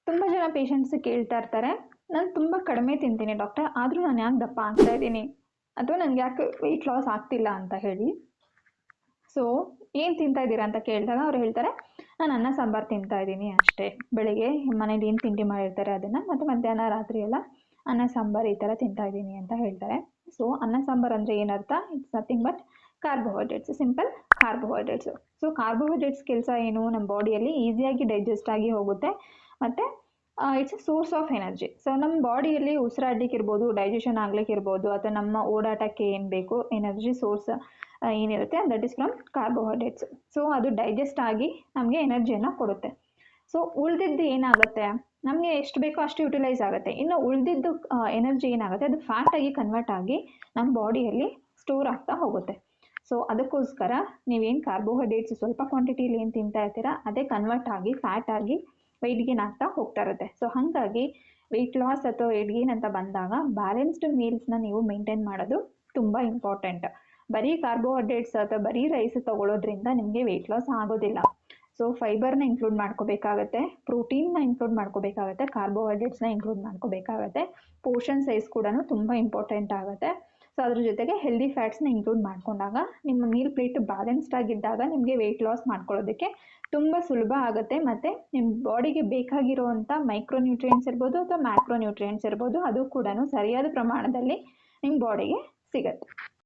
ತುಂಬ ಜನ ಪೇಷಂಟ್ಸ್ ಕೇಳ್ತಾ ಇರ್ತಾರೆ, ನಾನು ತುಂಬ ಕಡಿಮೆ ತಿಂತೀನಿ ಡಾಕ್ಟರ್, ಆದರೂ ನಾನು ಯಾಕೆ ದಪ್ಪ ಆಗ್ತಾ ಇದ್ದೀನಿ ಅಥವಾ ನನಗೆ ಯಾಕೆ ವೆಯ್ಟ್ ಲಾಸ್ ಆಗ್ತಿಲ್ಲ ಅಂತ ಹೇಳಿ. ಸೊ ಏನು ತಿಂತಾ ಇದ್ದೀರಾ ಅಂತ ಕೇಳಿದಾಗ ಅವ್ರು ಹೇಳ್ತಾರೆ, ನಾನು ಅನ್ನ ಸಾಂಬಾರು ತಿಂತಾ ಇದ್ದೀನಿ ಅಷ್ಟೇ, ಬೆಳಿಗ್ಗೆ ಮನೇಲಿ ಏನು ತಿಂಡಿ ಮಾಡಿರ್ತಾರೆ ಅದನ್ನು, ಮತ್ತು ಮಧ್ಯಾಹ್ನ ರಾತ್ರಿ ಎಲ್ಲ ಅನ್ನ ಸಾಂಬಾರು ಈ ಥರ ತಿಂತಾ ಇದ್ದೀನಿ ಅಂತ ಹೇಳ್ತಾರೆ. ಸೊ ಅನ್ನ ಸಾಂಬಾರು ಅಂದರೆ ಏನರ್ಥ? It's nothing but carbohydrates, simple carbohydrates. So carbohydrates ಕೆಲಸ ಏನು? ನಮ್ಮ ಬಾಡಿಯಲ್ಲಿ ಈಸಿಯಾಗಿ ಡೈಜೆಸ್ಟ್ ಆಗಿ ಹೋಗುತ್ತೆ, ಮತ್ತು it's a source of energy. So ನಮ್ಮ ಬಾಡಿಯಲ್ಲಿ ಉಸಿರಾಡ್ಲಿಕ್ಕೆ ಇರ್ಬೋದು, ಡೈಜೆಷನ್ ಆಗ್ಲಿಕ್ಕೆ ಇರ್ಬೋದು, ಅಥವಾ ನಮ್ಮ ಓಡಾಟಕ್ಕೆ ಏನು ಬೇಕು ಎನರ್ಜಿ ಸೋರ್ಸ್ ಏನಿರುತ್ತೆ that is from carbohydrates. So ಅದು ಡೈಜೆಸ್ಟ್ ಆಗಿ ನಮಗೆ ಎನರ್ಜಿಯನ್ನು ಕೊಡುತ್ತೆ. ಸೊ ಉಳಿದಿದ್ದು ಏನಾಗುತ್ತೆ, ನಮಗೆ ಎಷ್ಟು ಬೇಕೋ ಅಷ್ಟು ಯುಟಿಲೈಸ್ ಆಗುತ್ತೆ. ಇನ್ನು ಉಳಿದಿದ್ದು ಎನರ್ಜಿ ಏನಾಗುತ್ತೆ, ಅದು ಫ್ಯಾಟಾಗಿ ಕನ್ವರ್ಟ್ ಆಗಿ ನಮ್ಮ ಬಾಡಿಯಲ್ಲಿ ಸ್ಟೋರ್ ಆಗ್ತಾ ಹೋಗುತ್ತೆ. ಸೊ ಅದಕ್ಕೋಸ್ಕರ ನೀವೇನು ಕಾರ್ಬೋಹೈಡ್ರೇಟ್ಸ್ ಸ್ವಲ್ಪ ಕ್ವಾಂಟಿಟಿಲಿ ಏನು ತಿಂತಾ ಇರ್ತೀರಾ ಅದೇ ಕನ್ವರ್ಟ್ ಆಗಿ ಫ್ಯಾಟ್ ಆಗಿ ವೆಯ್ಟ್ ಗೇನ್ ಆಗ್ತಾ ಹೋಗ್ತಾ ಇರುತ್ತೆ. ಸೊ ಹಾಗಾಗಿ ವೆಯ್ಟ್ ಲಾಸ್ ಅಥವಾ ವೆಯ್ಟ್ ಗೇನ್ ಅಂತ ಬಂದಾಗ ಬ್ಯಾಲೆನ್ಸ್ಡ್ ಮೀಲ್ಸ್ನ ನೀವು ಮೇಂಟೈನ್ ಮಾಡೋದು ತುಂಬ ಇಂಪಾರ್ಟೆಂಟ್. ಬರೀ ಕಾರ್ಬೋಹೈಡ್ರೇಟ್ಸ್ ಅಥವಾ ಬರೀ ರೈಸ್ ತಗೊಳ್ಳೋದ್ರಿಂದ ನಿಮಗೆ ವೆಯ್ಟ್ ಲಾಸ್ ಆಗೋದಿಲ್ಲ. ಸೊ ಫೈಬರ್ನ ಇನ್ಕ್ಲೂಡ್ ಮಾಡ್ಕೋಬೇಕಾಗತ್ತೆ, ಪ್ರೋಟೀನ್ನ ಇನ್ಕ್ಲೂಡ್ ಮಾಡ್ಕೋಬೇಕಾಗತ್ತೆ, ಕಾರ್ಬೋಹೈಡ್ರೇಟ್ಸ್ನ ಇನ್ಕ್ಲೂಡ್ ಮಾಡ್ಕೋಬೇಕಾಗತ್ತೆ, ಪೋರ್ಷನ್ ಸೈಜ್ ಕೂಡ ತುಂಬ ಇಂಪಾರ್ಟೆಂಟ್ ಆಗುತ್ತೆ. ಸೊ ಅದ್ರ ಜೊತೆಗೆ ಹೆಲ್ದಿ ಫ್ಯಾಟ್ಸ್ನ ಇನ್ಕ್ಲೂಡ್ ಮಾಡ್ಕೊಂಡಾಗ ನಿಮ್ಮ ಮೀಲ್ ಪ್ಲೇಟ್ ಬ್ಯಾಲೆನ್ಸ್ಡ್ ಆಗಿದ್ದಾಗ ನಿಮಗೆ ವೆಯ್ಟ್ ಲಾಸ್ ಮಾಡ್ಕೊಳ್ಳೋದಕ್ಕೆ ತುಂಬ ಸುಲಭ ಆಗುತ್ತೆ. ಮತ್ತು ನಿಮ್ಮ ಬಾಡಿಗೆ ಬೇಕಾಗಿರುವಂಥ ಮೈಕ್ರೋ ನ್ಯೂಟ್ರಿಯೆಂಟ್ಸ್ ಇರ್ಬೋದು ಅಥವಾ ಮ್ಯಾಕ್ರೋ ನ್ಯೂಟ್ರಿಯೆಂಟ್ಸ್ ಇರ್ಬೋದು, ಅದು ಕೂಡ ಸರಿಯಾದ ಪ್ರಮಾಣದಲ್ಲಿ ನಿಮ್ಮ ಬಾಡಿಗೆ ಸಿಗುತ್ತೆ.